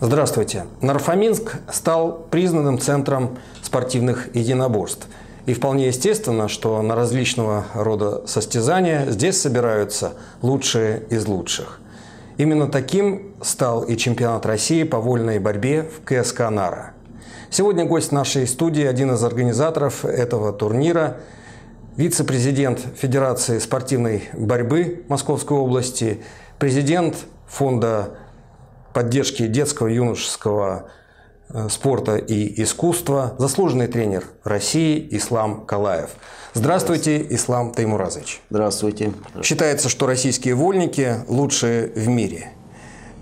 Здравствуйте. Нарфоминск стал признанным центром спортивных единоборств. И вполне естественно, что на различного рода состязания здесь собираются лучшие из лучших. Именно таким стал и чемпионат России по вольной борьбе в КСК «Нара». Сегодня гость нашей студии, один из организаторов этого турнира, вице-президент Федерации спортивной борьбы Московской области, президент Фонда поддержки детского и юношеского спорта и искусства, заслуженный тренер России Ислам Калаев. Здравствуйте, Ислам Таймуразович. Здравствуйте. Считается, что российские вольники лучшие в мире.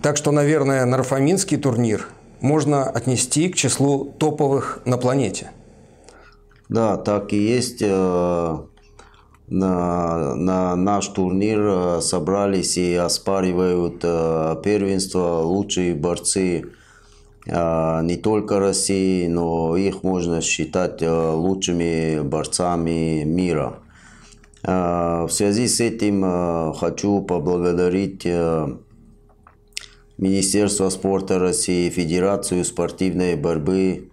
Так что, наверное, Нарфоминский турнир можно отнести к числу топовых на планете. Да, так и есть. На наш турнир собрались и оспаривают первенство лучшие борцы не только России, но их можно считать лучшими борцами мира. В связи с этим хочу поблагодарить Министерство спорта России, Федерацию спортивной борьбы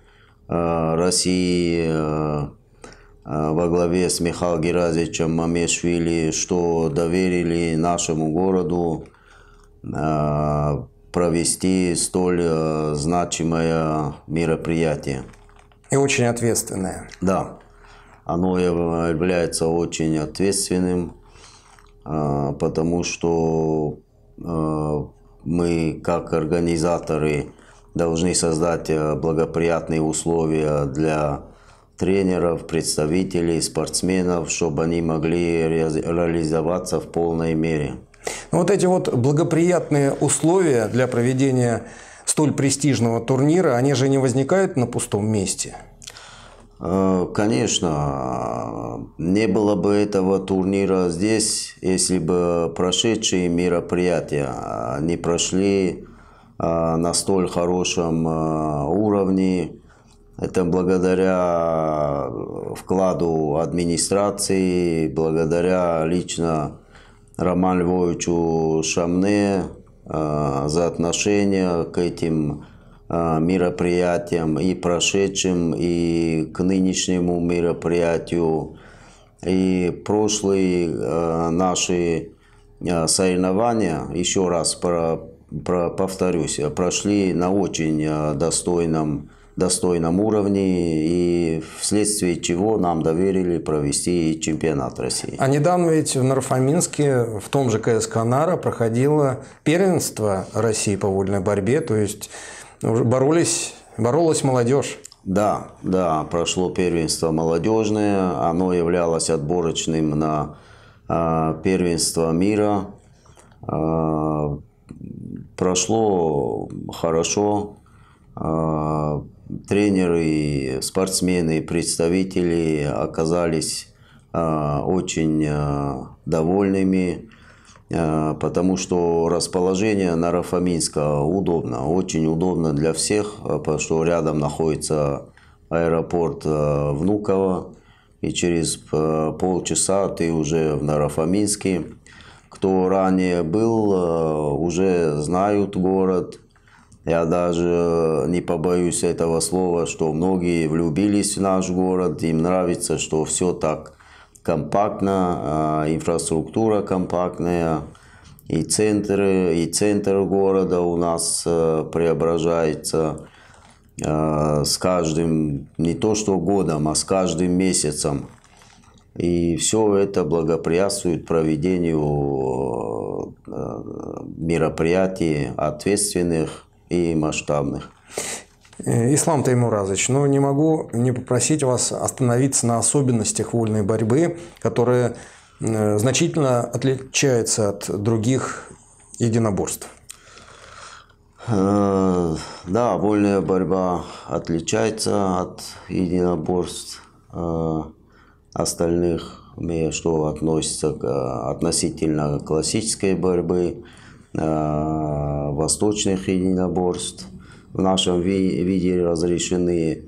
России во главе с Михаилом Геразичем Мамешвили, что доверили нашему городу провести столь значимое мероприятие. И очень ответственное. Да, оно является очень ответственным, потому что мы, как организаторы, должны создать благоприятные условия для тренеров, представителей, спортсменов, чтобы они могли реализоваться в полной мере. Вот эти вот благоприятные условия для проведения столь престижного турнира, они же не возникают на пустом месте? Конечно, не было бы этого турнира здесь, если бы прошедшие мероприятия не прошли на столь хорошем уровне. Это благодаря вкладу администрации, благодаря лично Роману Львовичу Шамне за отношение к этим мероприятиям и прошедшим, и к нынешнему мероприятию. И прошлые наши соревнования, еще раз повторюсь, прошли на очень достойном уровне, и вследствие чего нам доверили провести чемпионат России. А недавно ведь в Нарфоминске, в том же КСК «Нара», проходило первенство России по вольной борьбе, то есть боролась молодежь. Да, прошло первенство молодежное, оно являлось отборочным на первенство мира. Прошло хорошо. Тренеры, спортсмены, представители оказались очень довольными, потому что расположение Нарфоминска удобно, очень удобно для всех, потому что рядом находится аэропорт Внуково, и через полчаса ты уже в Нарфоминске. Кто ранее был, уже знают город. Я даже не побоюсь этого слова, что многие влюбились в наш город, им нравится, что все так компактно, инфраструктура компактная, и центр города у нас преображается с каждым, не то что годом, а с каждым месяцем. И все это благоприятствует проведению мероприятий ответственных и масштабных. Ислам Таймуразович, но не могу не попросить вас остановиться на особенностях вольной борьбы, которые значительно отличаются от других единоборств. Да, вольная борьба отличается от единоборств остальных, что относится относительно классической борьбы, восточных единоборств. В нашем виде разрешены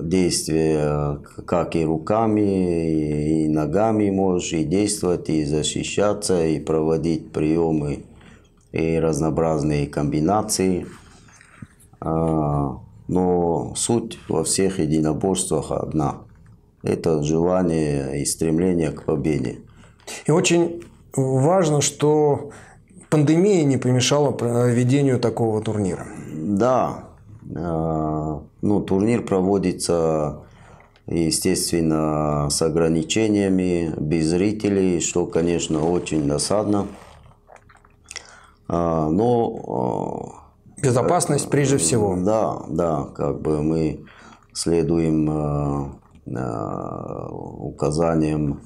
действия как и руками, и ногами можешь и действовать, и защищаться, и проводить приемы и разнообразные комбинации. Но суть во всех единоборствах одна. Это желание и стремление к победе. И очень важно, что пандемия не помешала проведению такого турнира. Да. Турнир проводится, естественно, с ограничениями, без зрителей, что, конечно, очень досадно. Но безопасность прежде всего. Да, как бы мы следуем указаниям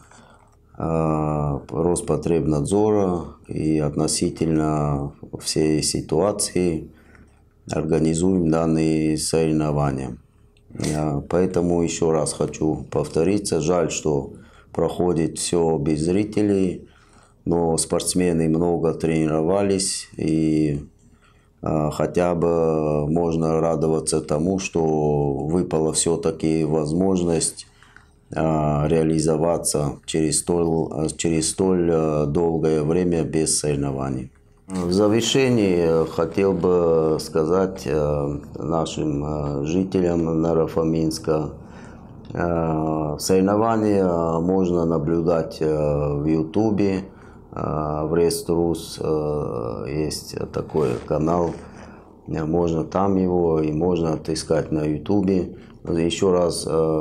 Роспотребнадзора и относительно всей ситуации организуем данные соревнования. Поэтому еще раз хочу повториться. Жаль, что проходит все без зрителей, но спортсмены много тренировались, и хотя бы можно радоваться тому, что выпала все-таки возможность реализоваться через столь долгое время без соревнований. В завершении хотел бы сказать нашим жителям Наро-Фоминска: соревнования можно наблюдать в Ютубе, в Реструс есть такой канал, можно там его и можно отыскать на Ютубе. Еще раз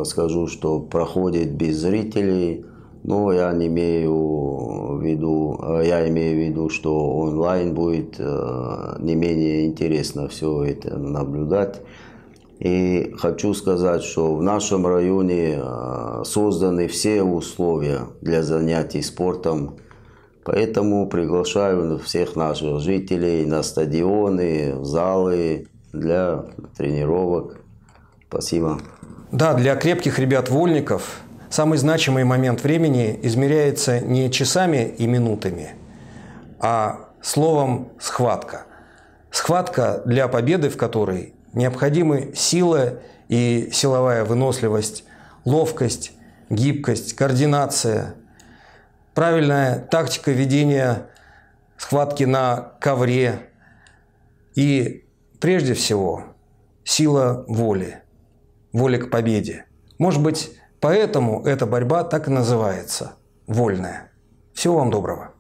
скажу, что проходит без зрителей, но я имею в виду, что онлайн будет не менее интересно все это наблюдать. И хочу сказать, что в нашем районе созданы все условия для занятий спортом, поэтому приглашаю всех наших жителей на стадионы, в залы для тренировок. Спасибо. Да, для крепких ребят-вольников самый значимый момент времени измеряется не часами и минутами, а словом «схватка». Схватка, для победы в которой необходимы сила и силовая выносливость, ловкость, гибкость, координация, правильная тактика ведения схватки на ковре и, прежде всего, сила воли, воли к победе. Может быть, поэтому эта борьба так и называется – вольная. Всего вам доброго.